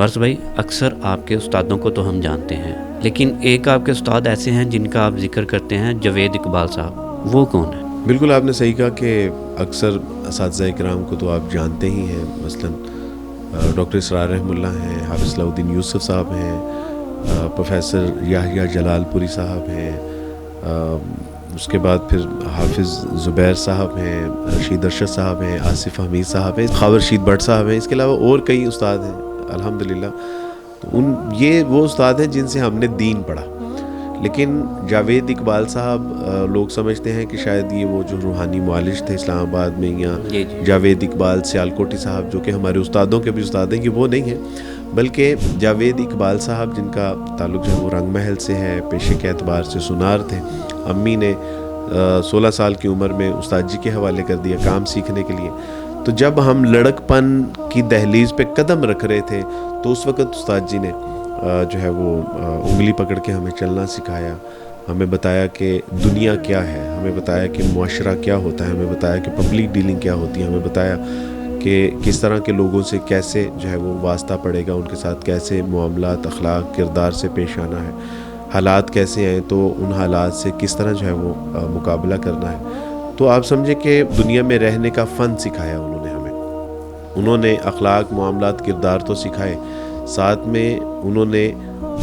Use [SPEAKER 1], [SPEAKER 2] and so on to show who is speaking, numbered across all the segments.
[SPEAKER 1] वारिस भाई, अक्सर आपके उस्तादों को तो हम जानते हैं, लेकिन एक आपके उस्ताद ऐसे हैं जिनका आप जिक्र करते हैं, जावेद इकबाल साहब। वो कौन है?
[SPEAKER 2] बिल्कुल आपने सही कहा कि अक्सर असातिज़ा किराम को तो आप जानते ही हैं। मसलन डॉक्टर इसरार रहमुल्लाह हैं, हाफिज़ सलाहुद्दीन यूसुफ साहब हैं, प्रोफेसर याहिया जलालपुरी साहब हैं, उसके बाद फिर हाफिज़ ज़ुबैर साहब हैं, रशीद अरशद साहब हैं, आसिफ हमीद साहब हैं, ख़ावर रशीद भट्ट साहब हैं। इसके अलावा और कई उस्ताद हैं अल्हम्दुलिल्लाह। तो ये वो उस्ताद हैं जिनसे हमने दीन पढ़ा। लेकिन जावेद इकबाल साहब लोग समझते हैं कि शायद ये वो जो रूहानी मुआलिज थे इस्लामाबाद में, या जावेद इकबाल सियालकोटी साहब जो कि हमारे उस्तादों के भी उस्ताद हैं, कि वो नहीं है, बल्कि जावेद इकबाल साहब जिनका ताल्लुक़ जो है वो रंग महल से है, पेशे के एतबार से सुनार थे। अम्मी ने 16 साल की उम्र में उस्ताद जी के हवाले कर दिया काम सीखने के लिए। तो जब हम लड़कपन की दहलीज़ पे कदम रख रहे थे तो उस वक़्त उस्ताद जी ने जो है वो उंगली पकड़ के हमें चलना सिखाया, हमें बताया कि दुनिया क्या है, हमें बताया कि मुआशरा क्या होता है, हमें बताया कि पब्लिक डीलिंग क्या होती है, हमें बताया कि किस तरह के लोगों से कैसे जो है वो वास्ता पड़ेगा, उनके साथ कैसे मामलात, अखलाक, किरदार से पेश आना है, हालात कैसे हैं तो उन हालात से किस तरह जो है वो मुकाबला करना है। तो आप समझे कि दुनिया में रहने का फ़न सिखाया उन्होंने हमें। उन्होंने अखलाक, मामलात, किरदार तो सिखाए, साथ में उन्होंने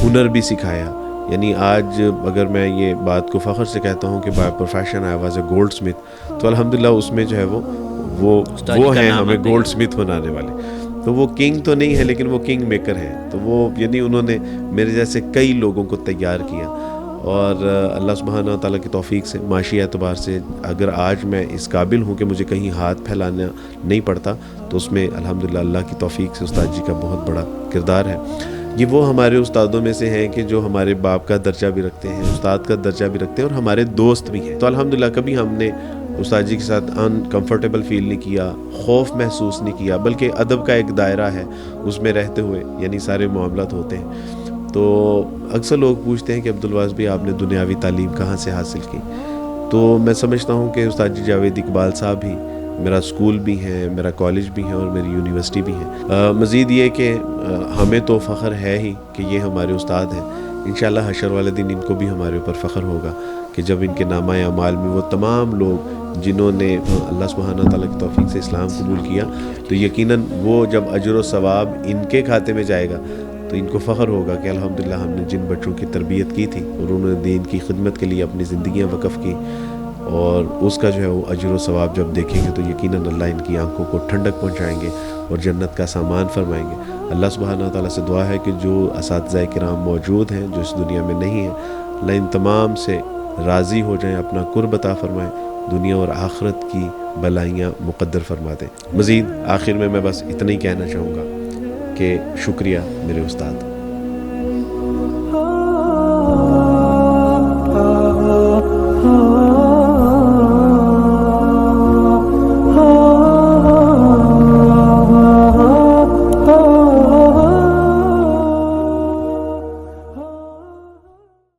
[SPEAKER 2] हुनर भी सिखाया। यानी आज अगर मैं ये बात को फ़ख्र से कहता हूँ कि by profession I was a gold Smith, तो अल्हम्दुलिल्लाह उसमें जो है वो हैं हमें गोल्ड स्मिथ बनाने वाले। तो वो किंग तो नहीं है लेकिन वो किंग मेकर हैं। तो वो यानी उन्होंने मेरे जैसे कई लोगों को तैयार किया, और अल्लाह सुब्हाना व तआला की तौफीक से, माशी एतबार से, अगर आज मैं इस काबिल हूँ कि मुझे कहीं हाथ फैलाना नहीं पड़ता, तो उसमें अल्हम्दुलिल्लाह अल्लाह की तौफीक से उस्ताद जी का बहुत बड़ा किरदार है। ये वो हमारे उस्तादों में से हैं कि जो हमारे बाप का दर्जा भी रखते हैं, उस्ताद का दर्जा भी रखते हैं, और हमारे दोस्त भी हैं। तो अल्हम्दुलिल्लाह कभी हमने उस्ताद जी के साथ अनकम्फर्टेबल फ़ील नहीं किया, खौफ महसूस नहीं किया, बल्कि अदब का एक दायरा है, उसमें रहते हुए यानी सारे मामलात होते हैं। तो अक्सर लोग पूछते हैं कि अब्दुल वारिस भाई आपने दुनियावी तालीम कहाँ से हासिल की? तो मैं समझता हूँ कि उस्ताद जी जावेद इकबाल साहब ही मेरा स्कूल भी है, मेरा कॉलेज भी है और मेरी यूनिवर्सिटी भी है। मज़ीद ये कि हमें तो फ़ख्र है ही कि ये हमारे उस्ताद हैं। इंशाअल्लाह हशर वाले दिन इनको भी हमारे ऊपर फ़ख्र होगा कि जब इनके नामा अमाल में वो तमाम लोग जिन्होंने अल्लाह सुब्हाना व तआला की तौफीक से इस्लाम कबूल किया, तो यकीनन वो जब अजर व सवाब इनके खाते में जाएगा तो इनको फ़ख्र होगा कि अल्हम्दुलिल्लाह हमने जिन बच्चों की तरबियत की थी और उन्होंने दीन की खिदमत के लिए अपनी ज़िंदगियाँ वक़फ़ की, और उसका जो है वो अजर व सवाब जब देखेंगे तो यकीनन अल्लाह इनकी आंखों को ठंडक पहुँचाएँगे और जन्नत का सामान फरमाएँगे। अल्लाह सुब्हाना व तआला से दुआ है कि जो असातिज़ा किराम मौजूद हैं जो इस दुनिया में नहीं हैं, अल्लाह इन तमाम से राज़ी हो जाएँ, अपना कुर्ब अता फ़रमाएँ, दुनिया और आखिरत की बलाइयाँ मुक़द्दर फरमा दें। मज़ीद आखिर में मैं बस इतना ही कहना चाहूँगा कि शुक्रिया मेरे उस्ताद।